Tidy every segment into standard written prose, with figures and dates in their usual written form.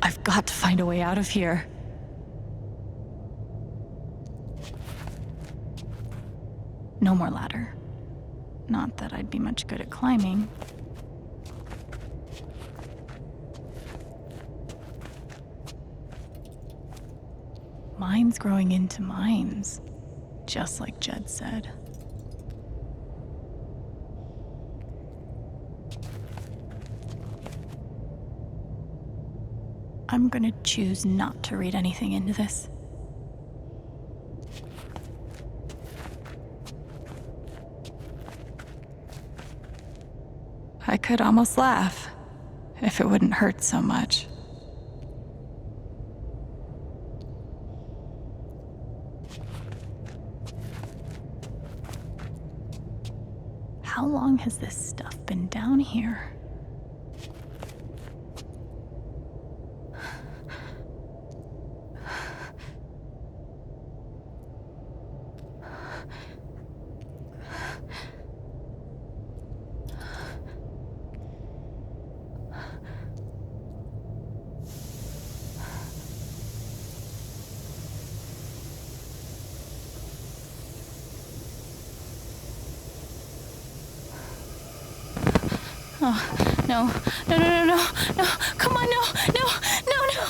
I've got to find a way out of here. No more ladder. Not that I'd be much good at climbing. Mines growing into mines, just like Jed said. I'm gonna choose not to read anything into this. I could almost laugh, if it wouldn't hurt so much. How long has this stuff been down here? Oh, no, no, no, no, no, no, come on, no, no, no, no.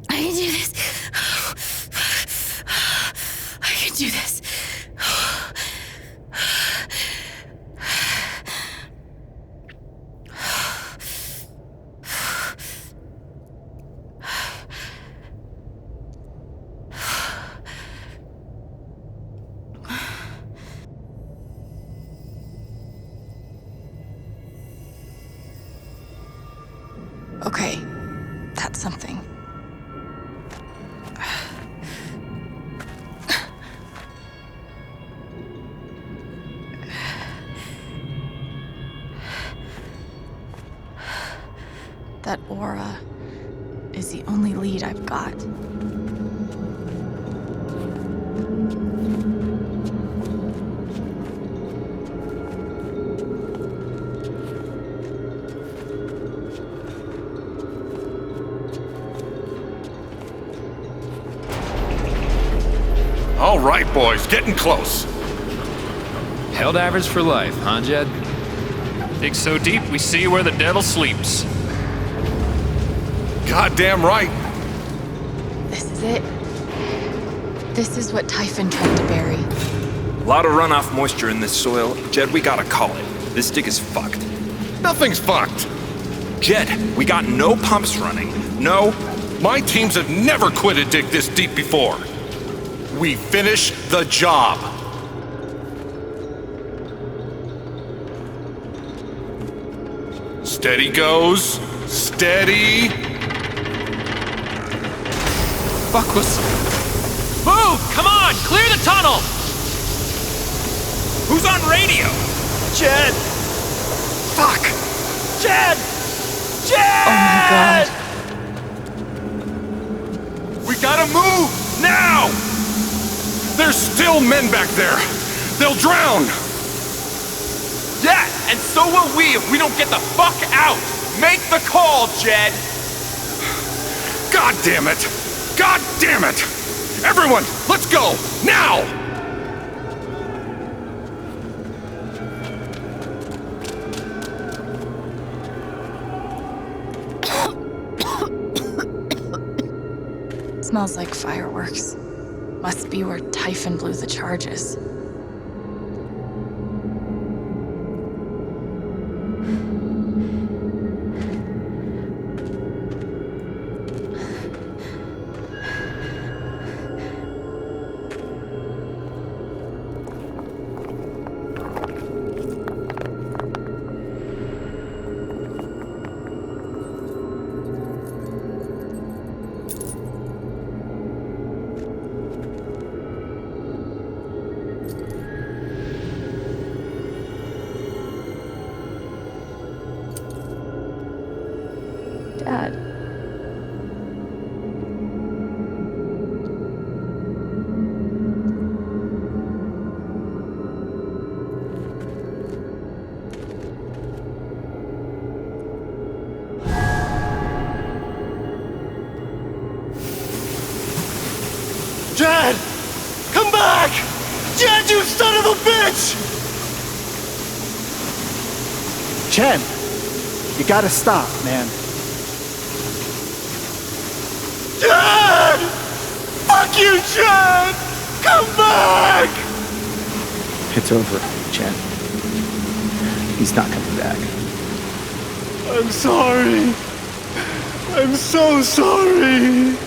I can do this. I can do this. Okay, that's something. That aura is the only lead I've got. All right, boys, getting close. Helldivers for life, huh, Jed? Dig so deep, we see where the devil sleeps. Goddamn right. This is it. This is what Typhon tried to bury. A lot of runoff moisture in this soil. Jed, we gotta call it. This dig is fucked. Nothing's fucked. Jed, we got no pumps running. No. My teams have never quit a dig this deep before. We finish the job. Steady goes. Steady. Fuck was... Move! Come on! Clear the tunnel! Who's on radio? Jed! Fuck! Jed! Jed! Oh my god. We gotta move! Now! There's still men back there. They'll drown. Yeah, and so will we if we don't get the fuck out! Make the call, Jed! God damn it! God damn it! Everyone, let's go! Now! Smells like fireworks. Must be where Typhon blew the charges. Dad. Jed! Come back! Jed, you son of a bitch! Chen, you gotta stop, man. Jed! Fuck you, Jed! Come back! It's over, Chen. He's not coming back. I'm sorry. I'm so sorry.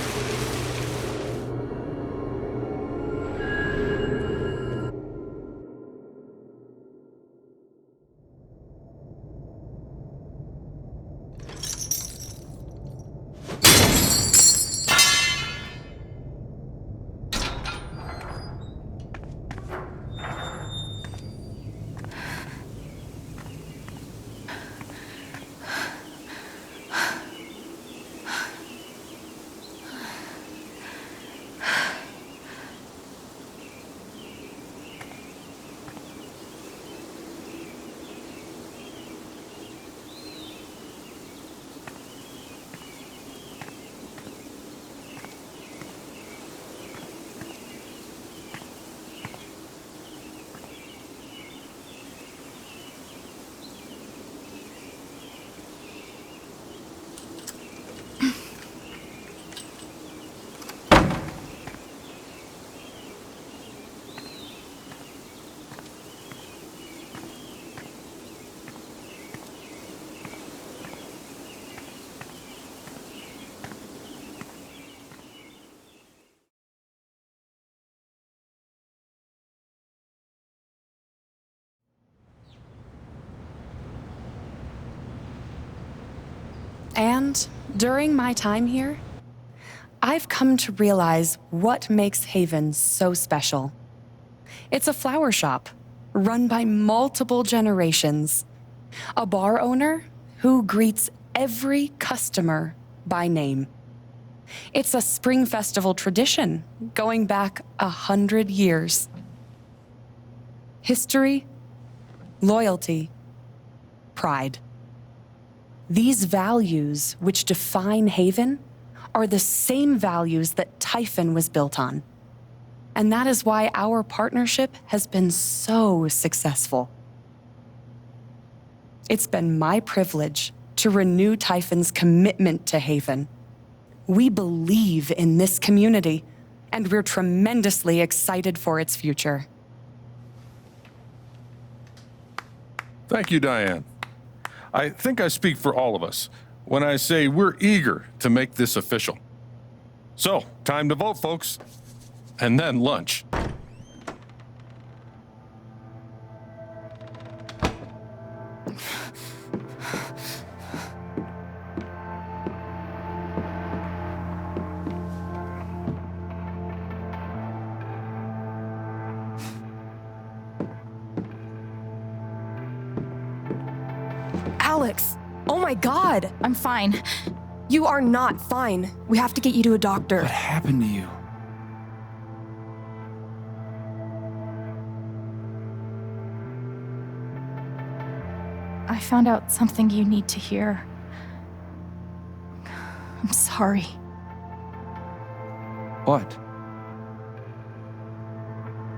And during my time here, I've come to realize what makes Haven so special. It's a flower shop run by multiple generations, a bar owner who greets every customer by name. It's a spring festival tradition going back 100 years. History, loyalty, pride. These values which define Haven are the same values that Typhon was built on. And that is why our partnership has been so successful. It's been my privilege to renew Typhon's commitment to Haven. We believe in this community, and we're tremendously excited for its future. Thank you, Diane. I think I speak for all of us when I say we're eager to make this official. So, time to vote, folks. And then lunch. Alex! Oh my god! I'm fine. You are not fine. We have to get you to a doctor. What happened to you? I found out something you need to hear. I'm sorry. What?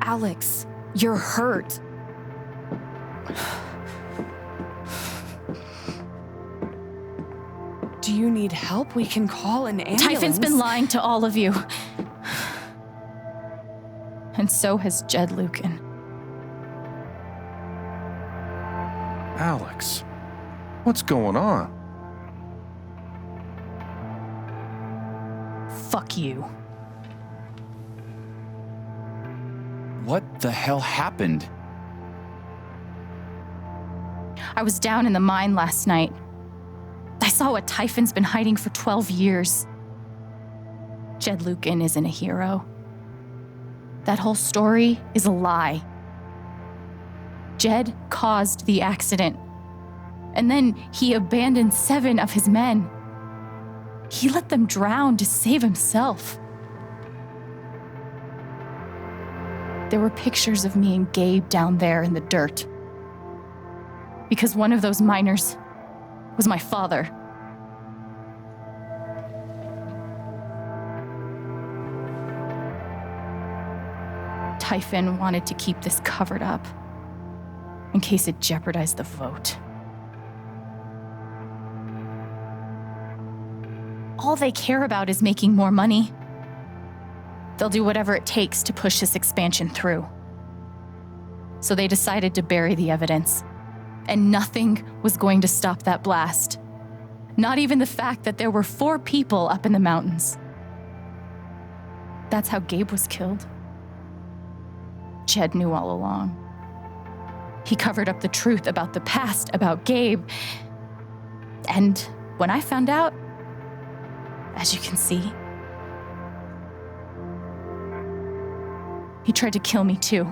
Alex, you're hurt. Do you need help? We can call an ambulance. Typhon's been lying to all of you. And so has Jed Lucan. Alex, what's going on? Fuck you. What the hell happened? I was down in the mine last night. I saw what Typhon's been hiding for 12 years. Jed Lucan isn't a hero. That whole story is a lie. Jed caused the accident. And then he abandoned 7 of his men. He let them drown to save himself. There were pictures of me and Gabe down there in the dirt. Because one of those miners was my father. Typhon wanted to keep this covered up in case it jeopardized the vote. All they care about is making more money. They'll do whatever it takes to push this expansion through. So they decided to bury the evidence. And nothing was going to stop that blast. Not even the fact that there were 4 people up in the mountains. That's how Gabe was killed. Jed knew all along. He covered up the truth about the past, about Gabe. And when I found out, as you can see, he tried to kill me too.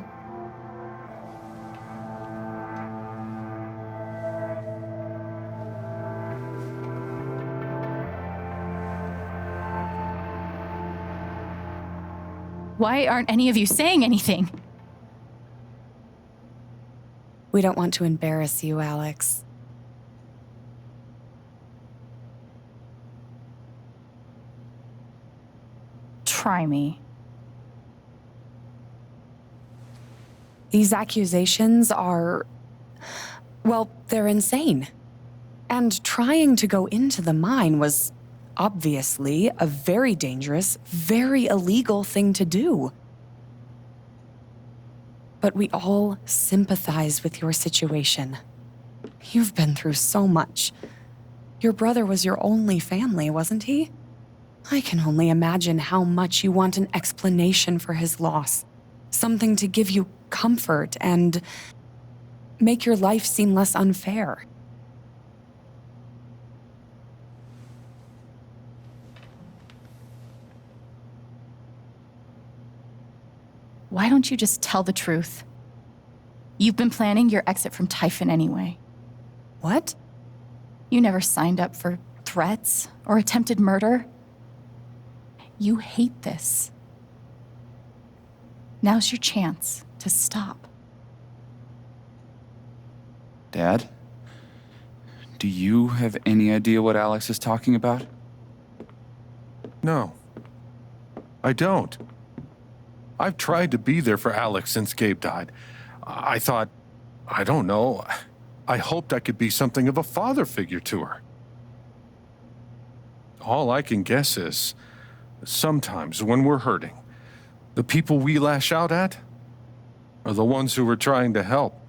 Why aren't any of you saying anything? We don't want to embarrass you, Alex. Try me. These accusations are, well, they're insane. And trying to go into the mine was obviously a very dangerous, very illegal thing to do. But we all sympathize with your situation. You've been through so much. Your brother was your only family, wasn't he? I can only imagine how much you want an explanation for his loss. Something to give you comfort and make your life seem less unfair. Why don't you just tell the truth? You've been planning your exit from Typhon anyway. What? You never signed up for threats or attempted murder. You hate this. Now's your chance to stop. Dad? Do you have any idea what Alex is talking about? No, I don't. I've tried to be there for Alex since Gabe died. I thought, I don't know, I hoped I could be something of a father figure to her. All I can guess is, sometimes when we're hurting, the people we lash out at are the ones who we're trying to help.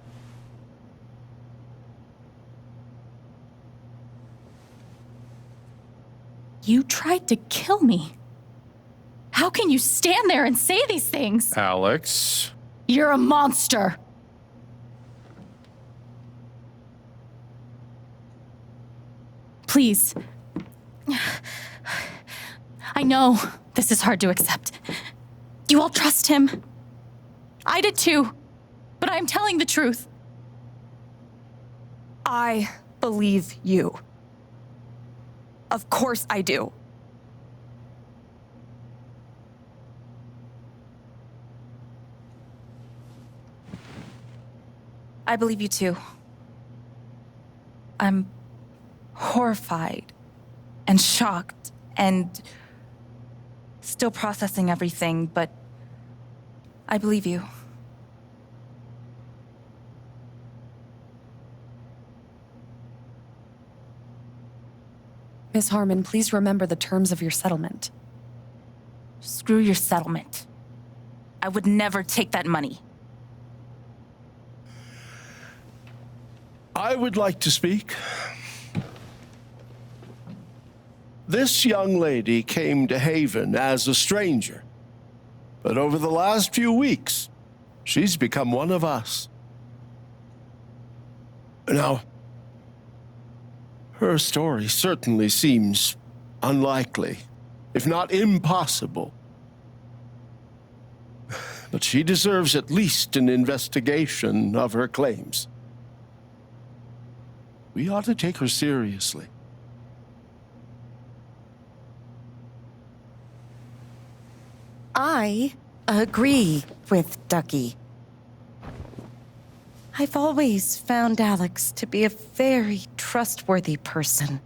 You tried to kill me. How can you stand there and say these things? Alex. You're a monster. Please. I know this is hard to accept. You all trust him. I did too. But I'm telling the truth. I believe you. Of course I do. I believe you too. I'm horrified and shocked and still processing everything, but I believe you. Miss Harmon, please remember the terms of your settlement. Screw your settlement. I would never take that money. I would like to speak. This young lady came to Haven as a stranger, but over the last few weeks, she's become one of us. Now, her story certainly seems unlikely, if not impossible. But she deserves at least an investigation of her claims. We ought to take her seriously. I agree with Ducky. I've always found Alex to be a very trustworthy person.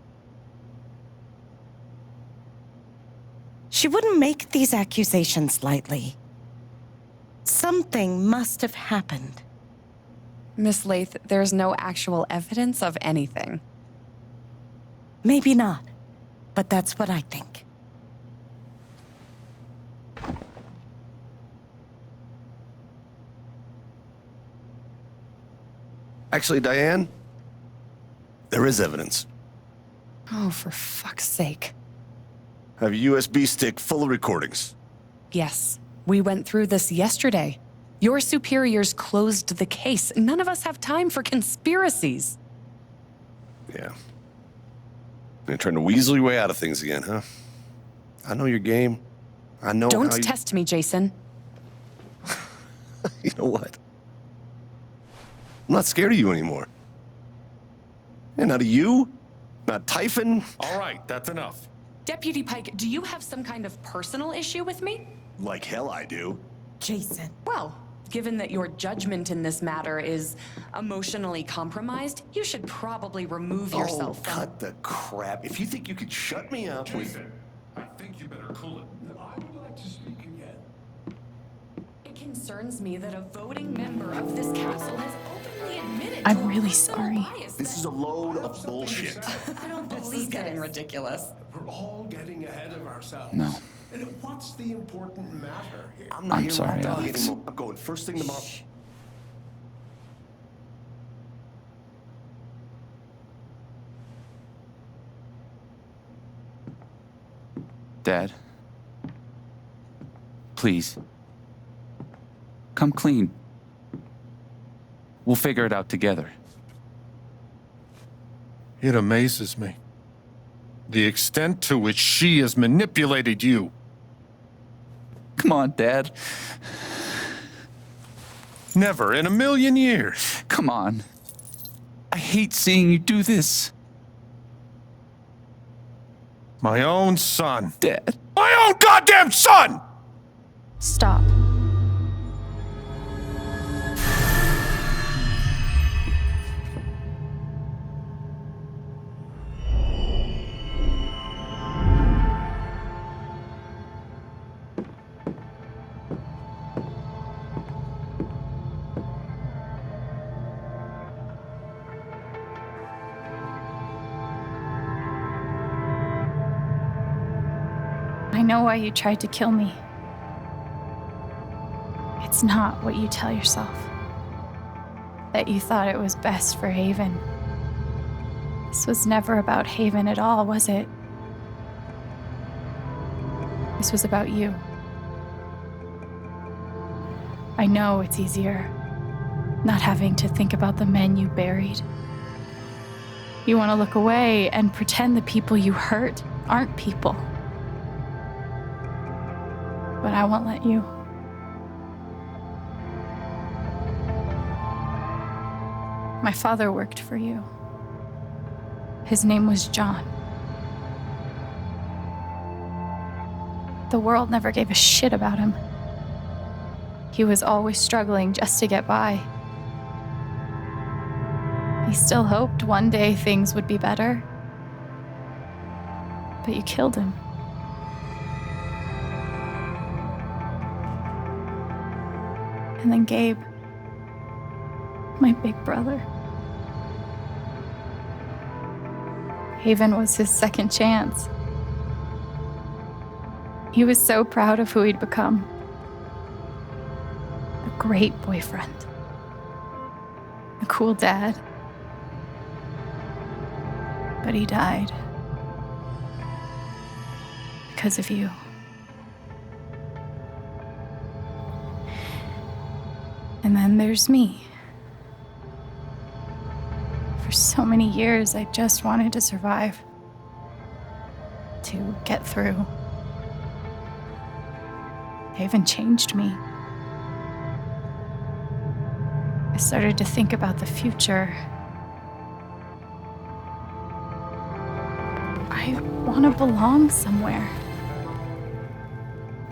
She wouldn't make these accusations lightly. Something must have happened. Miss Lath, there's no actual evidence of anything. Maybe not, but that's what I think. Actually, Diane, there is evidence. Oh, for fuck's sake. I have a USB stick full of recordings. Yes, we went through this yesterday. Your superiors closed the case. None of us have time for conspiracies. Yeah. You're trying to weasel your way out of things again, huh? I know your game. I know Don't how you... test me, Jason. You know what? I'm not scared of you anymore. And not of you, not Typhon. All right, that's enough. Deputy Pike, do you have some kind of personal issue with me? Like hell I do. Jason. Well, given that your judgment in this matter is emotionally compromised, you should probably remove yourself from... cut the crap. If you think you could shut me up... I think you better cool it. I would like to speak again. It concerns me that a voting member of this council has openly admitted I'm to a really personal sorry. bias This is a load of bullshit. I don't believe getting ridiculous. We're all getting ahead of ourselves. No. And what's the important matter here? I'm sorry, Alex. I'm going first thing tomorrow. Dad. Please. Come clean. We'll figure it out together. It amazes me. The extent to which she has manipulated you. Come on, Dad. Never in a million years. Come on. I hate seeing you do this. My own son. Dad. My own goddamn son! Stop. I know why you tried to kill me. It's not what you tell yourself. That you thought it was best for Haven. This was never about Haven at all, was it? This was about you. I know it's easier not having to think about the men you buried. You want to look away and pretend the people you hurt aren't people. But I won't let you. My father worked for you. His name was John. The world never gave a shit about him. He was always struggling just to get by. He still hoped one day things would be better. But you killed him. And then Gabe, my big brother. Haven was his second chance. He was so proud of who he'd become. A great boyfriend. A cool dad. But he died. Because of you. And then there's me. For so many years, I just wanted to survive. To get through. Haven changed me. I started to think about the future. I want to belong somewhere.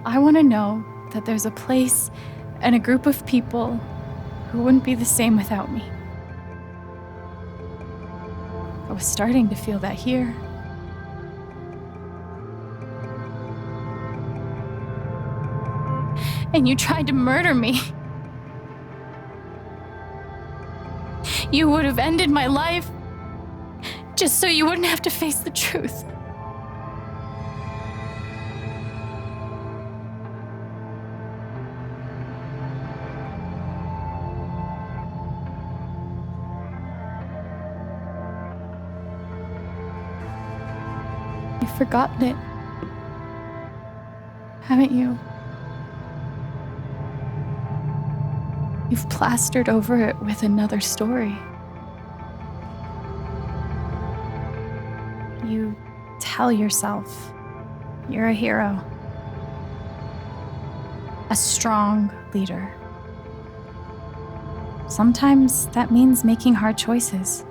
I want to know that there's a place and a group of people who wouldn't be the same without me. I was starting to feel that here. And you tried to murder me. You would have ended my life just so you wouldn't have to face the truth. You've forgotten it, haven't you? You've plastered over it with another story. You tell yourself you're a hero, a strong leader. Sometimes that means making hard choices.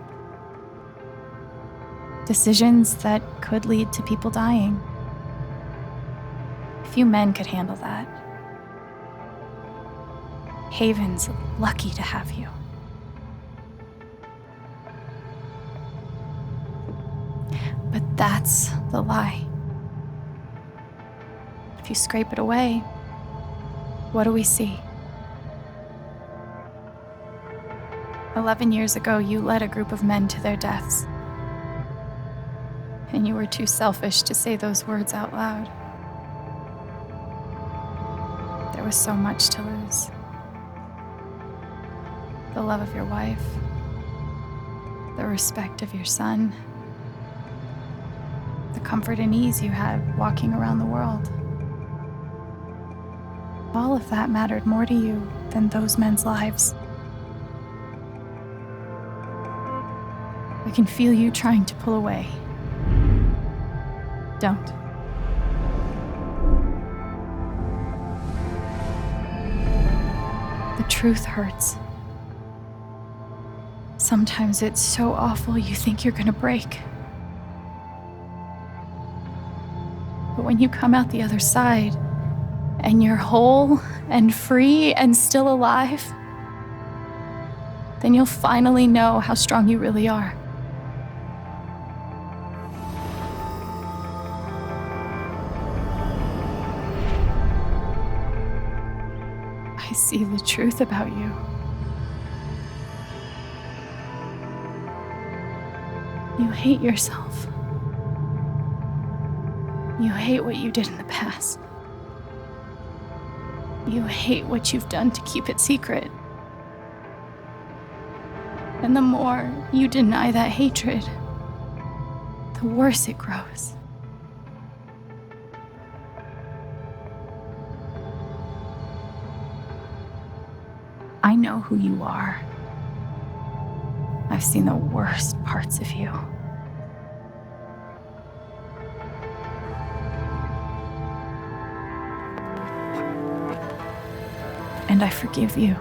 Decisions that could lead to people dying. Few men could handle that. Haven's lucky to have you. But that's the lie. If you scrape it away, what do we see? 11 years ago, you led a group of men to their deaths. And you were too selfish to say those words out loud. There was so much to lose. The love of your wife, the respect of your son, the comfort and ease you had walking around the world. All of that mattered more to you than those men's lives. I can feel you trying to pull away. Don't. The truth hurts. Sometimes it's so awful you think you're gonna break. But when you come out the other side, and you're whole and free and still alive, then you'll finally know how strong you really are. I see the truth about you. You hate yourself. You hate what you did in the past. You hate what you've done to keep it secret. And the more you deny that hatred, the worse it grows. I know who you are. I've seen the worst parts of you. And I forgive you.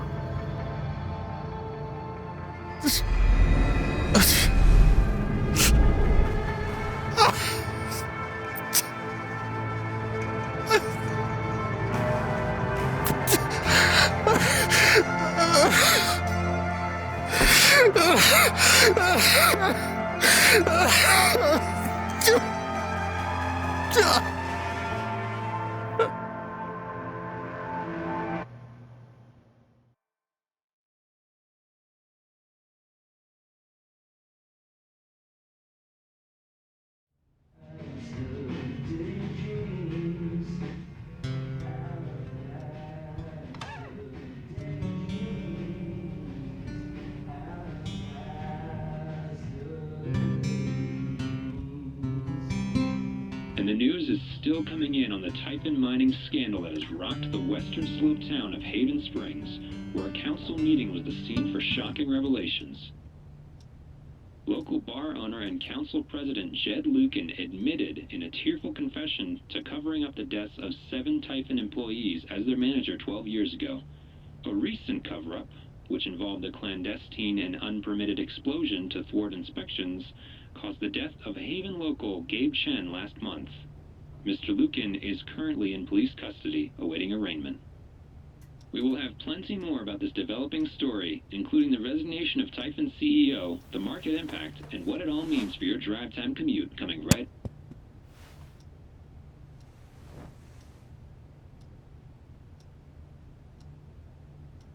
And the news is still coming in on the Typhon mining scandal that has rocked the western slope town of Haven Springs, where a council meeting was the scene for shocking revelations. Local bar owner and council president Jed Lucan admitted in a tearful confession to covering up the deaths of 7 Typhon employees as their manager 12 years ago. A recent cover-up, which involved a clandestine and unpermitted explosion to thwart inspections, caused the death of Haven local Gabe Chen last month. Mr. Lucan is currently in police custody, awaiting arraignment. We will have plenty more about this developing story, including the resignation of Typhon CEO, the market impact, and what it all means for your drive time commute, coming right.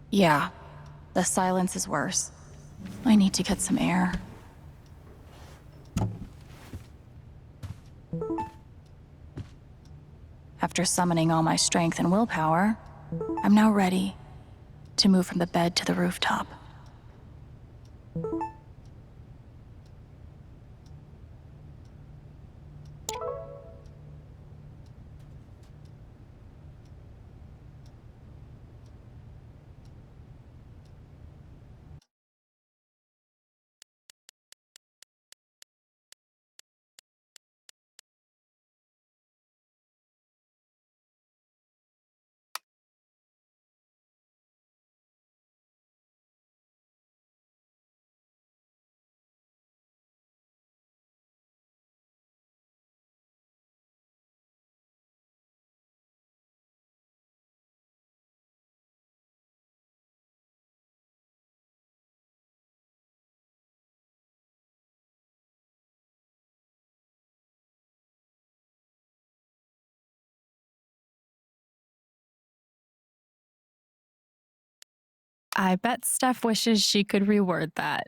Yeah, the silence is worse. I need to get some air. After summoning all my strength and willpower, I'm now ready to move from the bed to the rooftop. I bet Steph wishes she could reword that.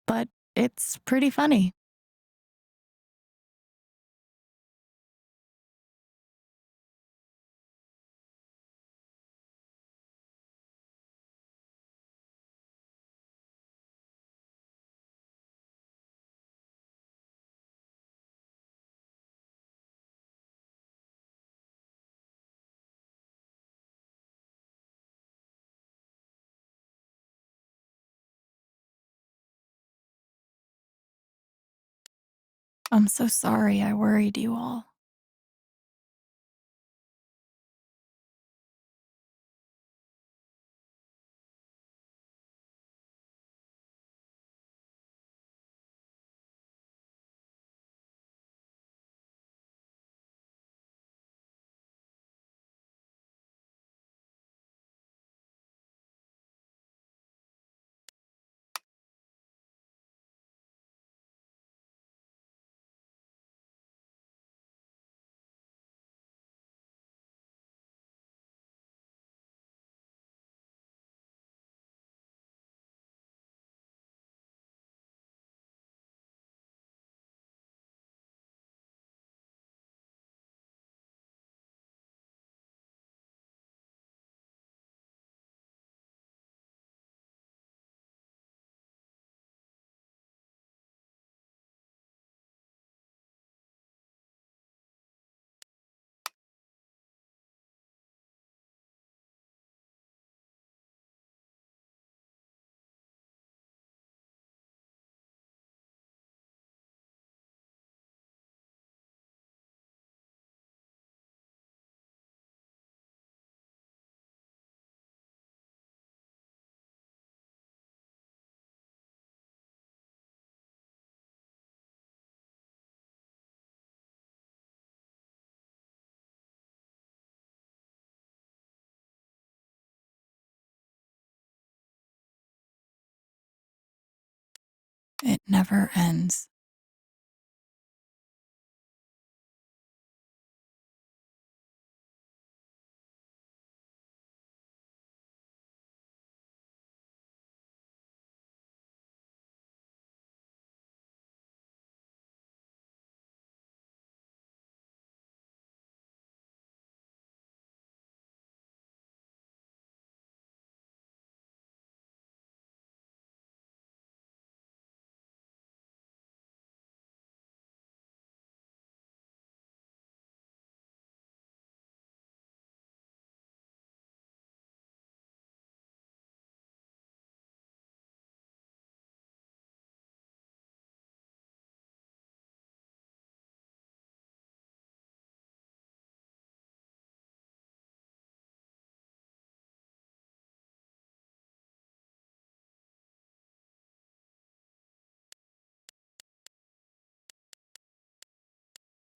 But it's pretty funny. I'm so sorry I worried you all. It never ends.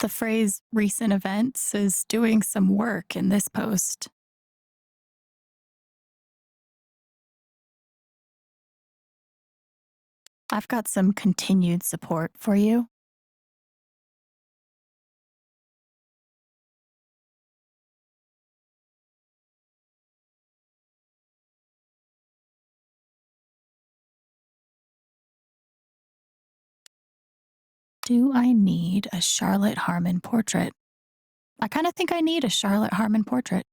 The phrase recent events is doing some work in this post. I've got some continued support for you. Do I need a Charlotte Harmon portrait? I kind of think I need a Charlotte Harmon portrait.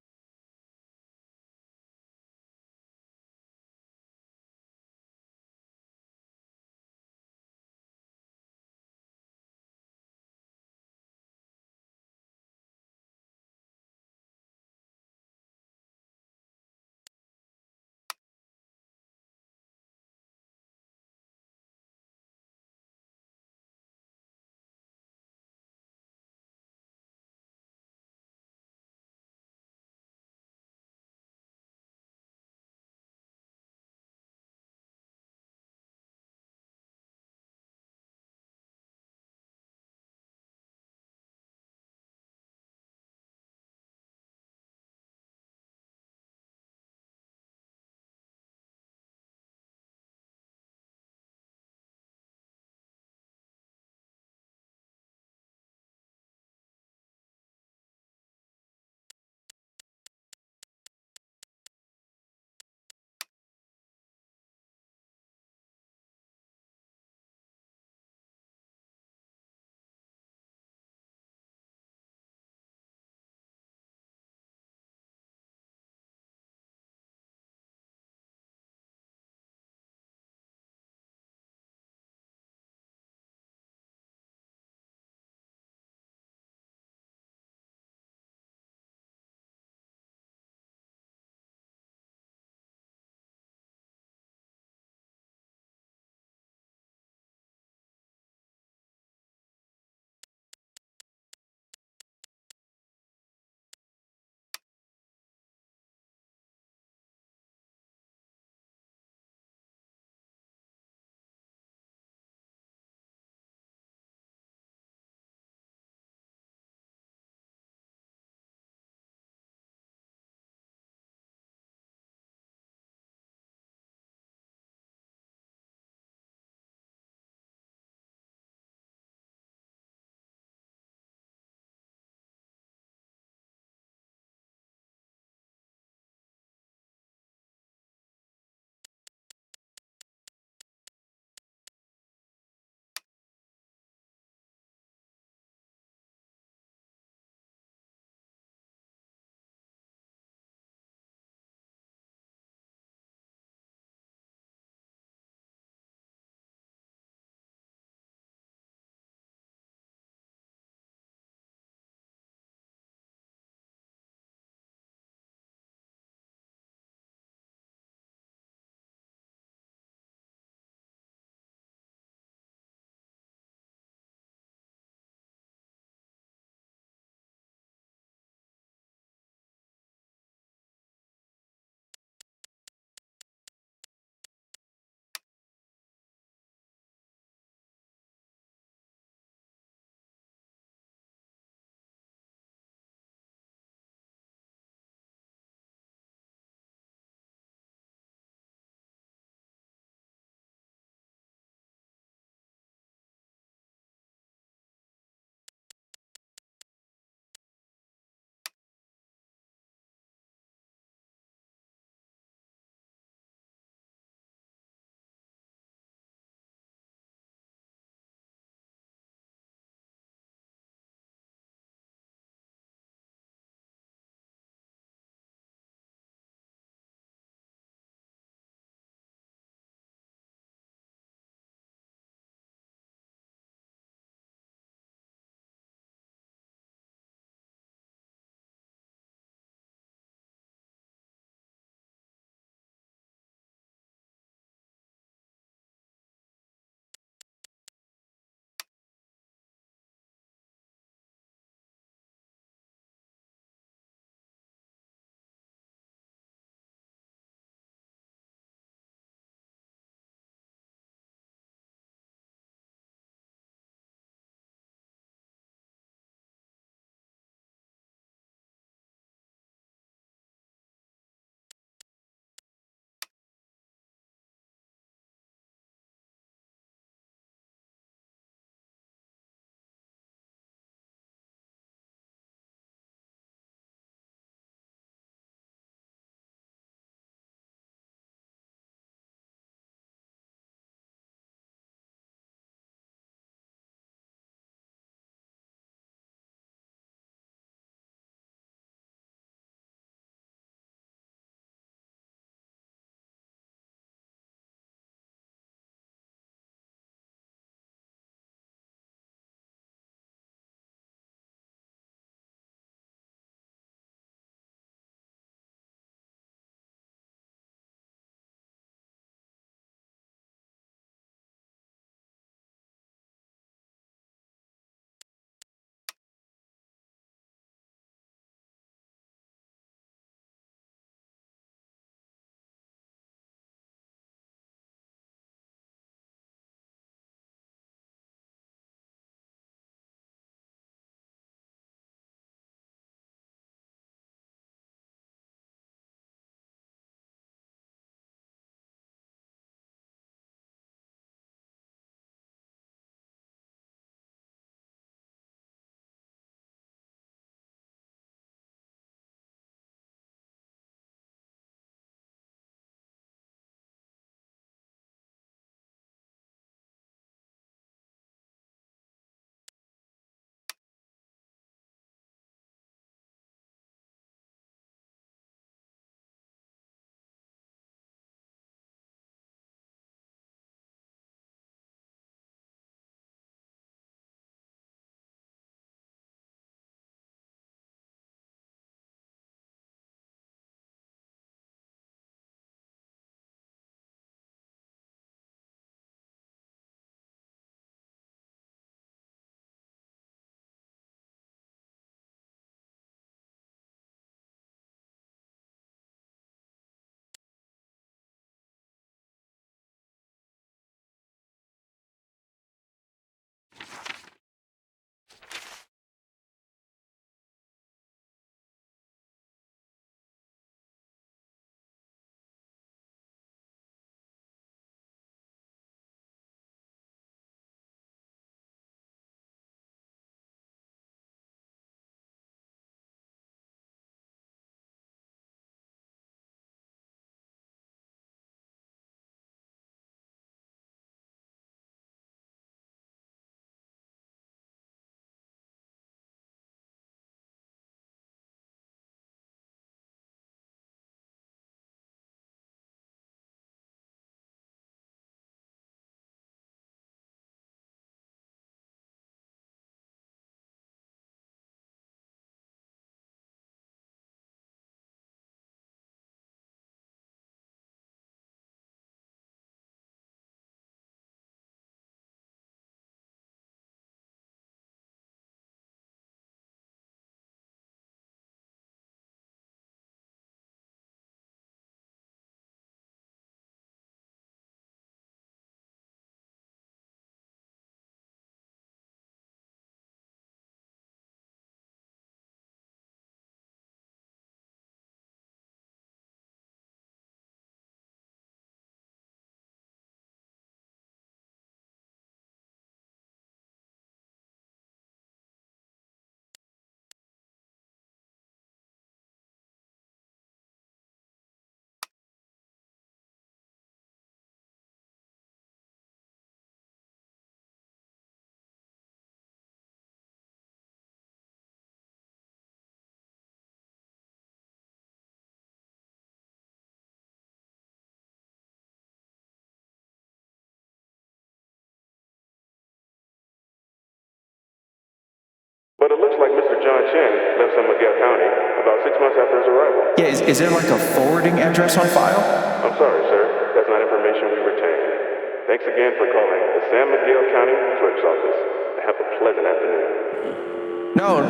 But it looks like Mr. John Chen left San Miguel County about 6 months after his arrival. Yeah, is there like a forwarding address on file? I'm sorry, sir. That's not information we retained. Thanks again for calling the San Miguel County Clerk's Office. Have a pleasant afternoon. No.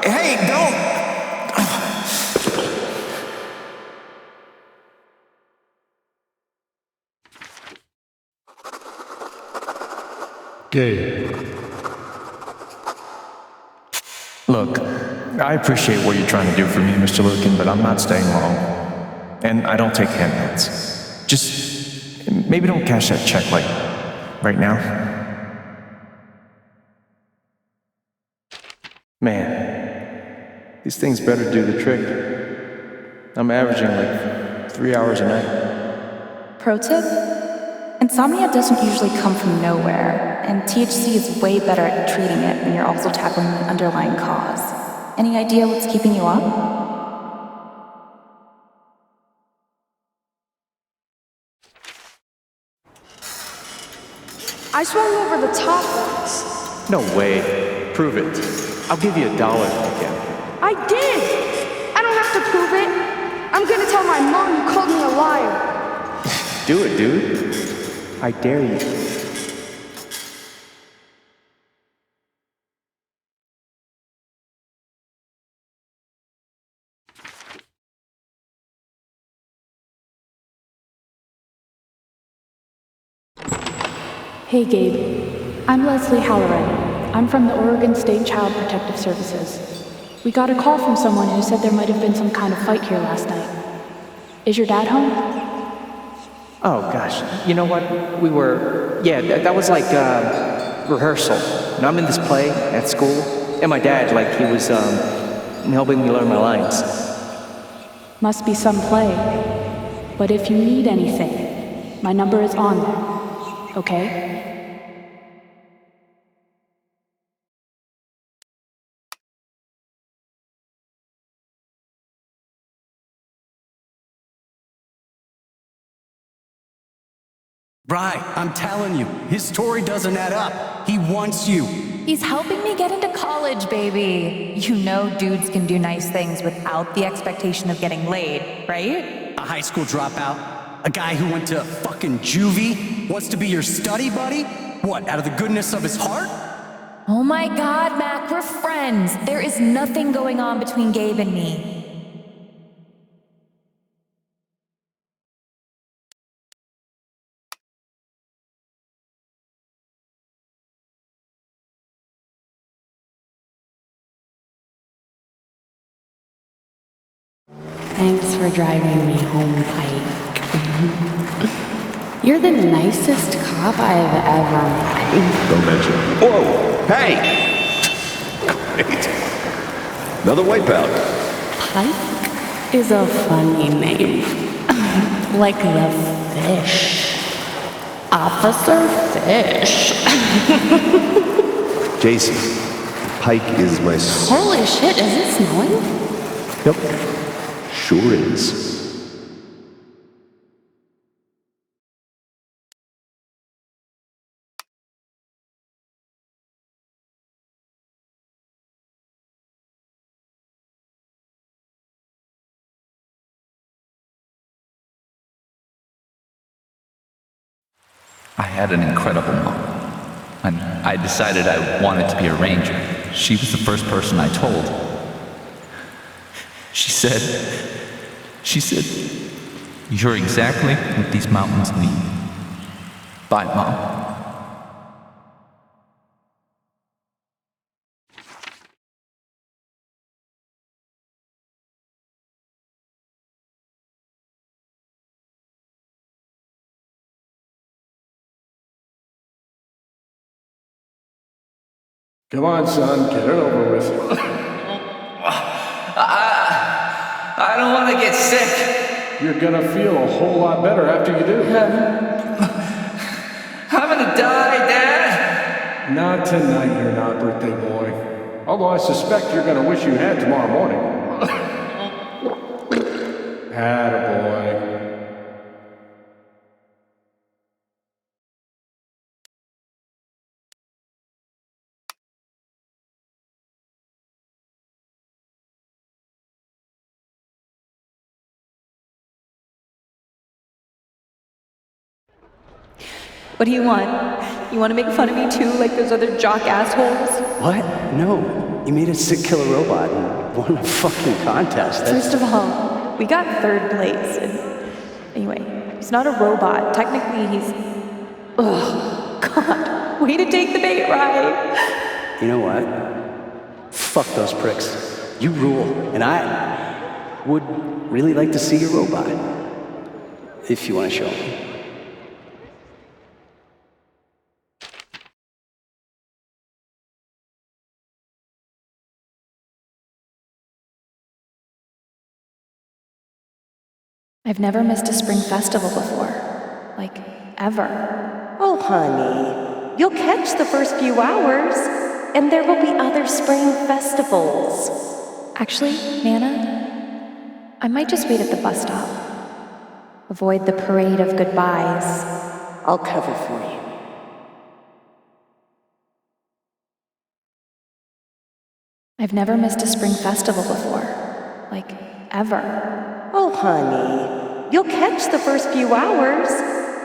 Hey, don't. Gabe. Look, I appreciate what you're trying to do for me, Mr. Lucan, but I'm not staying long. And I don't take handouts. Just maybe don't cash that check like right now. Man, these things better do the trick. I'm averaging like 3 hours a night. Pro tip? Insomnia doesn't usually come from nowhere, and THC is way better at treating it when you're also tackling the underlying cause. Any idea what's keeping you up? I swung over the top once. No way. Prove it. I'll give you $1 if you can. I did! I don't have to prove it. I'm gonna tell my mom you called me a liar. Do it, dude. I dare you. Hey Gabe, I'm Leslie Halloran. I'm from the Oregon State Child Protective Services. We got a call from someone who said there might have been some kind of fight here last night. Is your dad home? Oh gosh, you know what? That was like rehearsal. And I'm in this play at school, and my dad, like, he was helping me learn my lines. Must be some play. But if you need anything, my number is on there, okay? Right, I'm telling you, his story doesn't add up. He wants you. He's helping me get into college, baby. You know dudes can do nice things without the expectation of getting laid, right? A high school dropout? A guy who went to fucking juvie? Wants to be your study buddy? What, out of the goodness of his heart? Oh my god, Mac, we're friends. There is nothing going on between Gabe and me. Thanks for driving me home, Pike. You're the nicest cop I've ever met. Don't mention it. Whoa! Hey! Great. Another wipeout. Pike is a funny name. Like the fish. Officer Fish. Jason, Pike is my... Holy shit, is it snowing? Yep. Sure is. I had an incredible mom, and I decided I wanted to be a ranger. She was the first person I told. She said, "You're exactly what these mountains need." Bye, Mom. Come on, son, get it over with. I don't want to get sick. You're gonna feel a whole lot better after you do. I'm gonna die, Dad. Not tonight, you're not, birthday boy. Although I suspect you're gonna wish you had tomorrow morning. Attaboy. What do you want? You want to make fun of me too, like those other jock assholes? What? No. You made a sick killer robot and won a fucking contest. First of all, we got third place. And anyway, he's not a robot. Technically, he's... Ugh, God. Way to take the bait, right? You know what? Fuck those pricks. You rule. And I would really like to see your robot. If you want to show me. I've never missed a spring festival before. Like, ever. Oh, honey, you'll catch the first few hours, and there will be other spring festivals. Actually, Nana, I might just wait at the bus stop. Avoid the parade of goodbyes. I'll cover for you. I've never missed a spring festival before. Like, ever. Oh, honey, you'll catch the first few hours,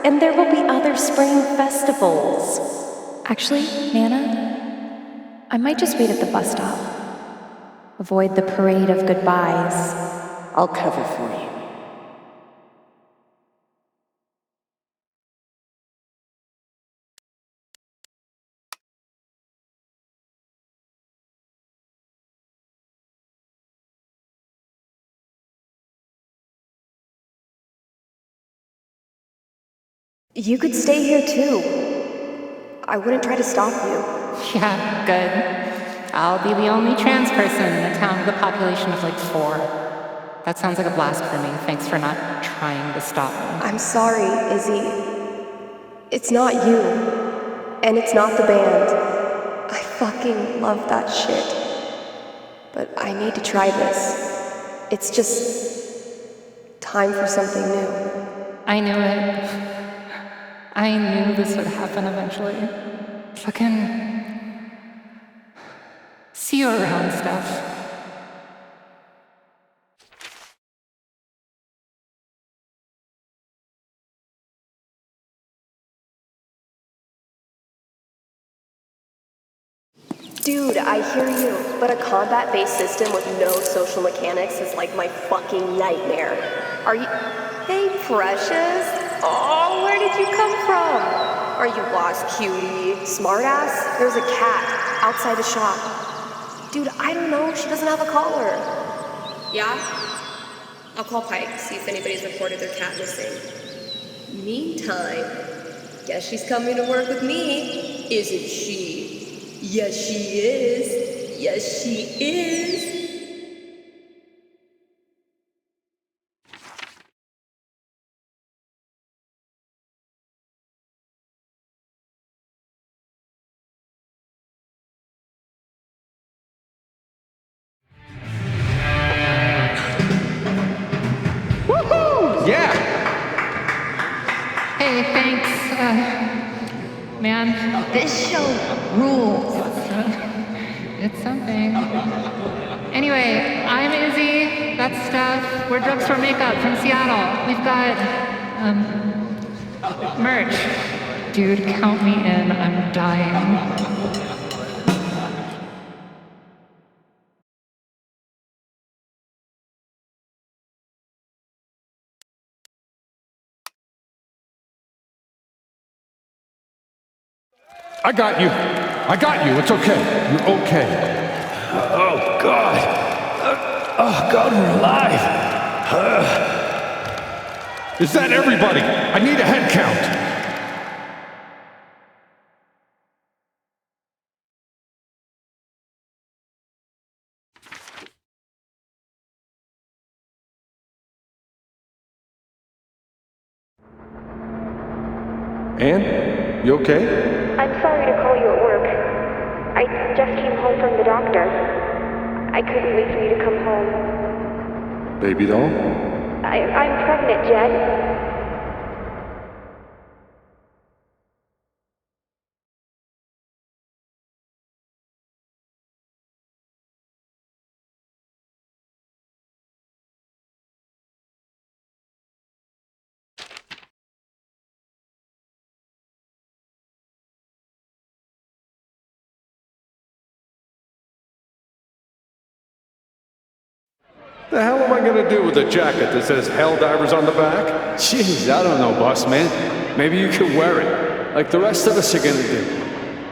and there will be other spring festivals. Actually, Nana, I might just wait at the bus stop. Avoid the parade of goodbyes. I'll cover for you. You could stay here too. I wouldn't try to stop you. Yeah, good. I'll be the only trans person in a town with a population of like 4. That sounds like a blasphemy. Thanks for not trying to stop me. I'm sorry, Izzy. It's not you. And it's not the band. I fucking love that shit. But I need to try this. It's just time for something new. I knew it. I knew this would happen eventually. Fucking... see you around, Steph. Dude, I hear you, but a combat-based system with no social mechanics is like my fucking nightmare. Are you... Hey, Precious. Oh, where did you come from? Are you lost, cutie? Smartass? There's a cat outside the shop. Dude, I don't know. She doesn't have a collar. Yeah? I'll call Pike, see if anybody's reported their cat missing. Meantime, guess she's coming to work with me, isn't she? Yes, she is. Yes, she is. Yeah! Hey, thanks, man. This show rules. It's something. Anyway, I'm Izzy. That's Steph. We're Drugstore Makeup from Seattle. We've got, merch. Dude, count me in. I'm dying. I got you. I got you. It's okay. You're okay. Oh, God. Oh, God, we're alive. Is that everybody? I need a head count. Anne, you okay? I'm sorry to call you at work. I just came home from the doctor. I couldn't wait for you to come home. Baby doll? I'm pregnant, Jed. The hell am I gonna do with a jacket that says Helldivers on the back? Jeez, I don't know, boss man. Maybe you could wear it, like the rest of us are gonna do.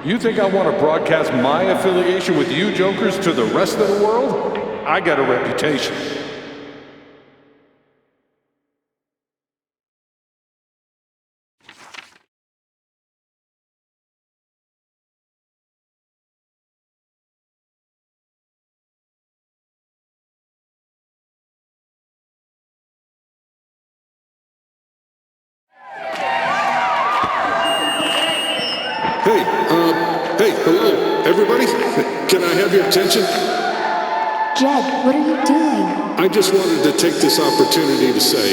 You think I want to broadcast my affiliation with you jokers to the rest of the world? I got a reputation. Hey, hello, everybody? Can I have your attention? Jed, what are you doing? I just wanted to take this opportunity to say,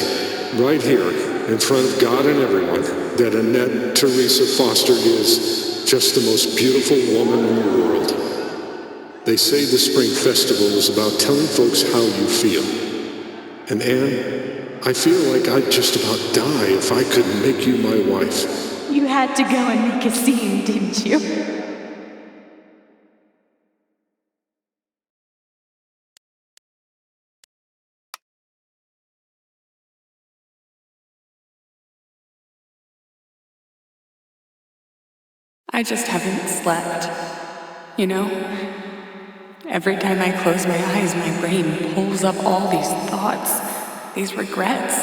right here, in front of God and everyone, that Annette Teresa Foster is just the most beautiful woman in the world. They say the Spring Festival is about telling folks how you feel. And Anne, I feel like I'd just about die if I couldn't make you my wife. You had to go and make a scene, didn't you? I just haven't slept. You know? Every time I close my eyes, my brain pulls up all these thoughts, these regrets.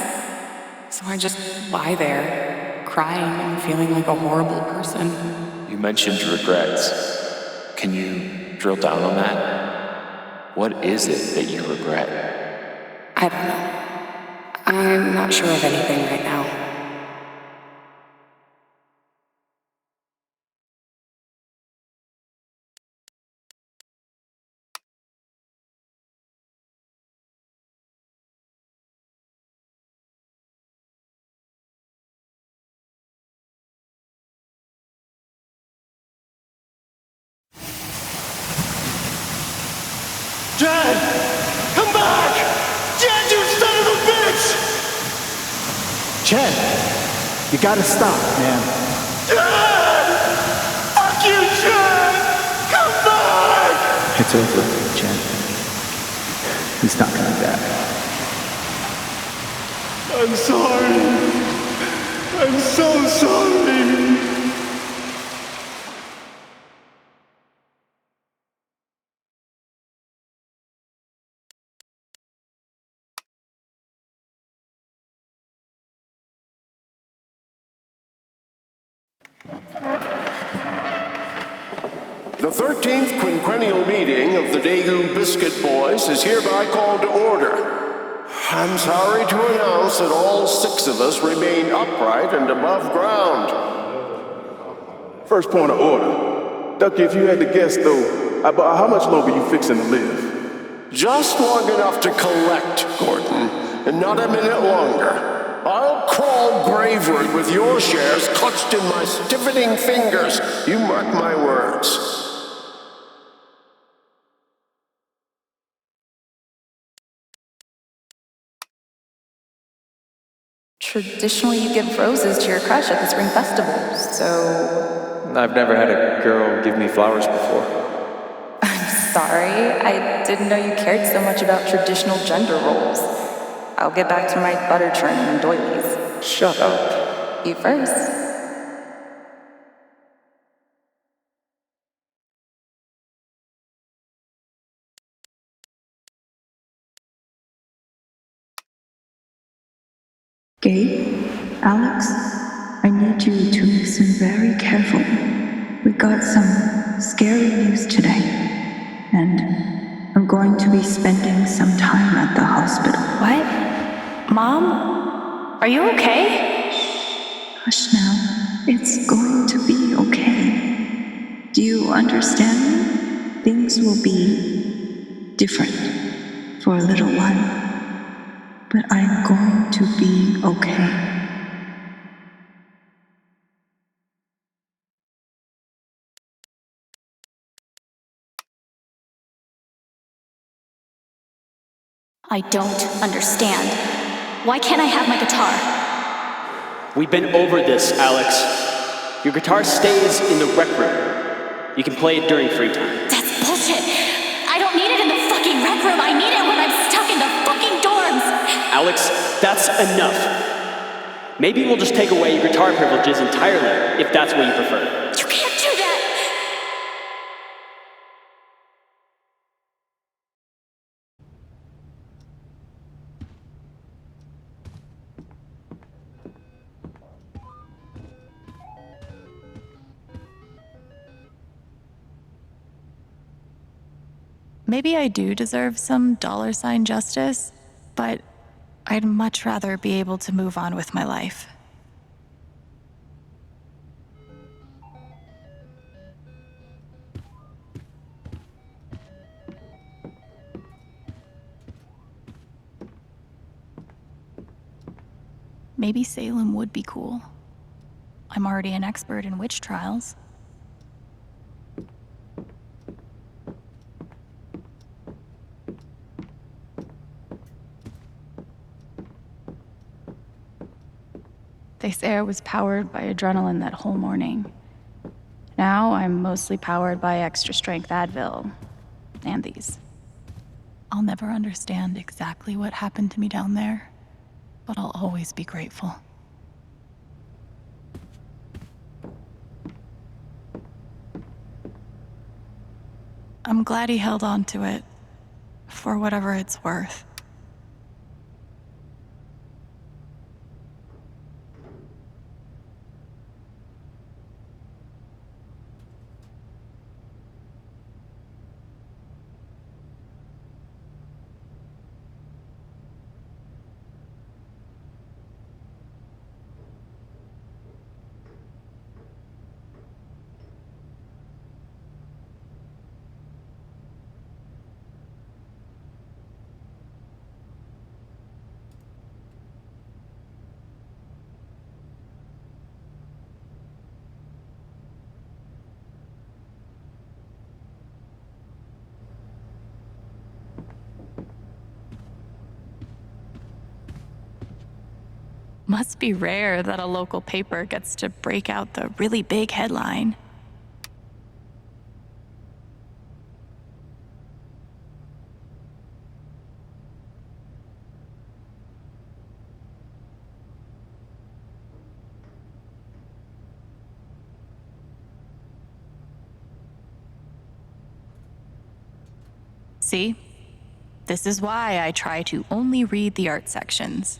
So I just lie there, crying and feeling like a horrible person. You mentioned regrets. Can you drill down on that? What is it that you regret? I don't know. I'm not sure of anything right now. Jed! Come back! Jed, you son of a bitch! Jed, you gotta stop, man. Jed! Fuck you, Jed! Come back! It's over, Jed. He's not coming back. I'm sorry. I'm so sorry. The 13th quinquennial meeting of the Daegu Biscuit Boys is hereby called to order. I'm sorry to announce that all 6 of us remain upright and above ground. First point of order. Ducky, if you had to guess, though, about how much longer you fixing to live? Just long enough to collect, Gordon, and not a minute longer. I'll crawl graveward with your shares clutched in my stiffening fingers. You mark my words. Traditionally, you give roses to your crush at the Spring Festival, so... I've never had a girl give me flowers before. I'm sorry. I didn't know you cared so much about traditional gender roles. I'll get back to my butter churning and doilies. Shut up. You first. Gabe, Alex, I need you to listen very carefully. We got some scary news today, and I'm going to be spending some time at the hospital. What? Mom? Are you okay? Hush now. It's going to be okay. Do you understand me? Things will be different for a little while. But I'm going to be okay. I don't understand. Why can't I have my guitar? We've been over this, Alex. Your guitar stays in the rec room. You can play it during free time. That's bullshit. I don't need it in the fucking rec room. I need it when I'm stuck in the Alex, that's enough. Maybe we'll just take away your guitar privileges entirely, if that's what you prefer. You can't do that! Maybe I do deserve some $ justice, but I'd much rather be able to move on with my life. Maybe Salem would be cool. I'm already an expert in witch trials. They say I was powered by adrenaline that whole morning. Now I'm mostly powered by extra strength Advil and these. I'll never understand exactly what happened to me down there, but I'll always be grateful. I'm glad he held on to it, for whatever it's worth. Must be rare that a local paper gets to break out the really big headline. See? This is why I try to only read the art sections.